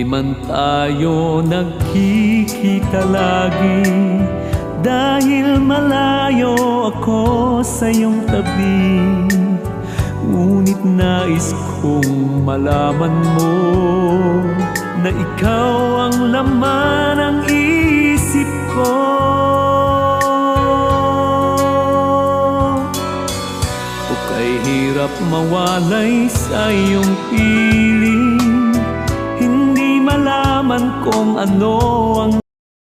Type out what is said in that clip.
Di man tayo nagkikita lagi, dahil malayo ako sa iyong tabi. Ngunit nais kong malaman mo na ikaw ang laman ng isip ko. O kay hirap mawalay sa iyong piling,